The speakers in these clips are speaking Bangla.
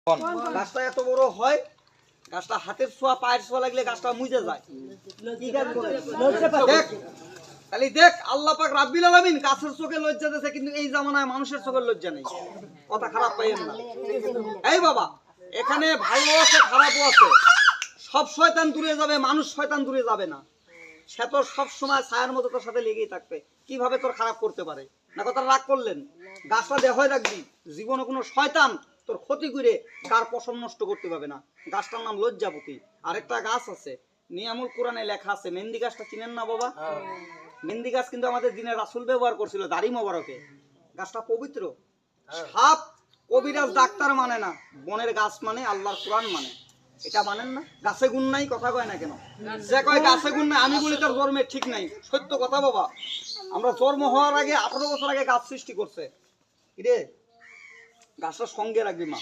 গাছটা এত বড় হয়, গাছটা হাতের ছোঁয়া পায়ের ছোঁয়া লাগলে গাছটা মুজে যায়। কি গাছ বলে? দেখ তাহলে দেখ, আল্লাহ পাক রাব্বিল আলামিন গাছের চোখে লজ্জা দিয়েছে, কিন্তু এই জামানায় মানুষের চোখে লজ্জা নেই। কথা খারাপ পাইয়েন না। এই বাবা, এখানে ভালো আছে খারাপও আছে। সব শয়তান দূরে যাবে, মানুষ শয়তান দূরে যাবে না। সে তো সব সময় ছায়ার মতো তোর সাথে লেগেই থাকবে। কিভাবে তোর খারাপ করতে পারে না? কথা রাগ করলেন, গাছটা দেখায় রাখবি, জীবনে কোনো শয়তান তোর ক্ষতি করে কার পশম নষ্ট করতে পারবে না। গাছটার নাম লজ্জাপতি। আরেকটা গাছ আছে, নিয়ামুল কোরআনে লেখা আছে, মেহেন্দি গাছটা চিনেন না বাবা? মেহেন্দি গাছ কিন্তু আমাদের দিনে রাসূল ব্যবহার করছিল দাড়ি মোবারকে। গাছটা পবিত্র। সাপ কবিরাজ ডাক্তার মানে না, বনের গাছ মানে আল্লাহর কোরআন মানে। এটা মানেন না? গাছে গুণ নাই, কথা কয় না কেন? যে কয় গাছে গুণ নাই, আমি বলি তার জন্মের ঠিক নাই। সত্য কথা বাবা। আমরা জন্ম হওয়ার আগে 18 বছর আগে গাছ সৃষ্টি করছে। কিরে, গাছটা সঙ্গে রাখবি মা।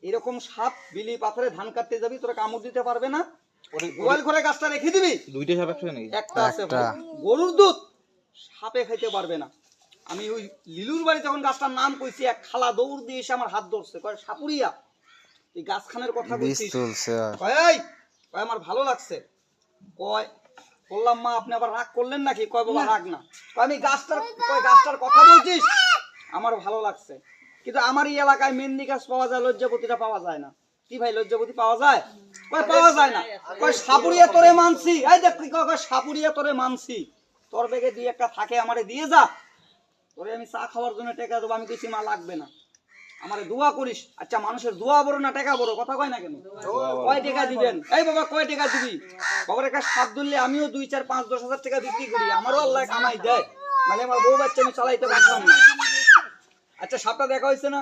এরকম সাপ বিলি পাথরে ধান কাটতে যাবি, তোরা কামড় দিতে পারবে না। গোয়াল ঘরে গাছটা রেখে দিবি। দুইটা সাপ একসাথে নাকি? একটা আছে। গরুর দুধ সাপে খাইতে পারবে না। আমি ওই লিলুর বাড়ি যখন গাছটার নাম কইছি, এক খালা দৌড় দিয়ে এসে আমার হাত ধরছে, কয় সাপুরিয়া এই গাছখানের কথা বলছিস? কয় আমার ভালো লাগছে। কয় বললাম মা আপনি আবার রাগ করলেন নাকি? কয় বাবা রাগ না। কয় আমি গাছটার কথা বলছিস, আমার ভালো লাগছে, কিন্তু আমার এই এলাকায় মেহেন্দি গাছ পাওয়া যায়, লজ্জাপতিটা পাওয়া যায় না। কি ভাই, লজ্জাপতি পাওয়া যায়? কয় পাওয়া যায় না। কয় সাপুরিয়া তোরে মানছি। এই দেখ কি কয়, সাপুরিয়া তোরে মানছি, তোর বেগে দুই একটা থাকে আমারে দিয়ে যা, তোরে আমি চা খাওয়ার জন্য টাকা দেবো। আমি কিছু মা লাগবে না, আমারে দোয়া করিস। আচ্ছা, মানুষের দোয়া বড় না টাকা বড়? কথা কয় না কেন? কয় টাকা দিবেন? এই বাবা কয় টাকা দিবি? বাবার একটা সাপ ধরলে আমিও 2, 4, 5, 10 হাজার টাকা বিক্রি করি, আমারও আল্লাহ কামাই দেয়, মানে আমার বউ বাচ্চা আমি চালাইতে পারতাম না। আচ্ছা, সাপটা দেখা হয়েছে না?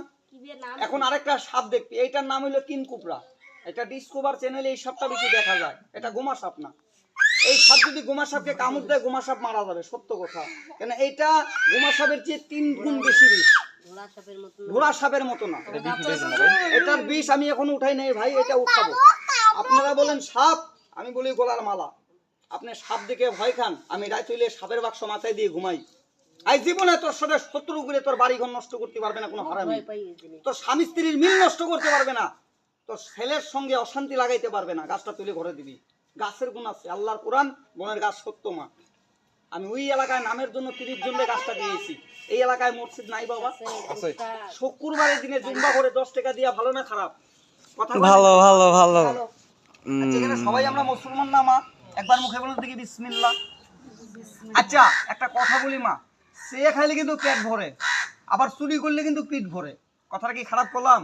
এখন আরেকটা সাপ দেখবি, এইটার নাম হইলো কিনকুপরা। এটা ডিসকভার চ্যানেলে এই সাপটা বেশি দেখা যায়। এটা গোমা সাপ না। এই সাপ যদি গোমা সাপকে কামড় দেয়, গোমা সাপ মারা যাবে, সত্য কথা। কেন এইটা গোমা সাপের চেয়ে 3 গুণ বেশি বিষ। ঘোড়া সাপের মতো না। এটার বিষ আমি এখন উঠাই নাই ভাই, এটা উঠাবো। আপনারা বলেন সাপ, আমি বলি গলার মালা। আপনি সাপ দেখে ভয় খান, আমি রাত হইলে সাপের বাক্স মাথায় দিয়ে ঘুমাই। এই জীবনে তোর সাথে শত্রু করে তোর বাড়িঘর নষ্ট করতে পারবে না কোনো হারামি। তোর স্বামী স্ত্রীর মিল নষ্ট করতে পারবে না, তোর ছেলের সঙ্গে অশান্তি লাগাইতে পারবে না। গাছটা তুলে ঘরে দিবি। গাছের গুণ আছে, আল্লাহর কোরআন, বনের গাছ সত্য মা। আমি ওই এলাকায় নামের জন্য 30 জনকে গাছটা দিয়েছি। এই এলাকায় মসজিদ নাই বাবা? আছে। শুক্রবারের দিনে জুম্বা করে 10 টাকা দিয়া ভালো না খারাপ? কথা ভালো ভালো ভালো। আচ্ছা, এখানে সবাই আমরা মুসলমান না মা? একবার মুখে বলুন দেখি বিসমিল্লাহ। আচ্ছা, একটা কথা বলি মা, সে খাইলে কিন্তু পেট ভরে, আবার চুরি করলে কিন্তু পিঠ ভরে। কথাটা কি খারাপ করলাম?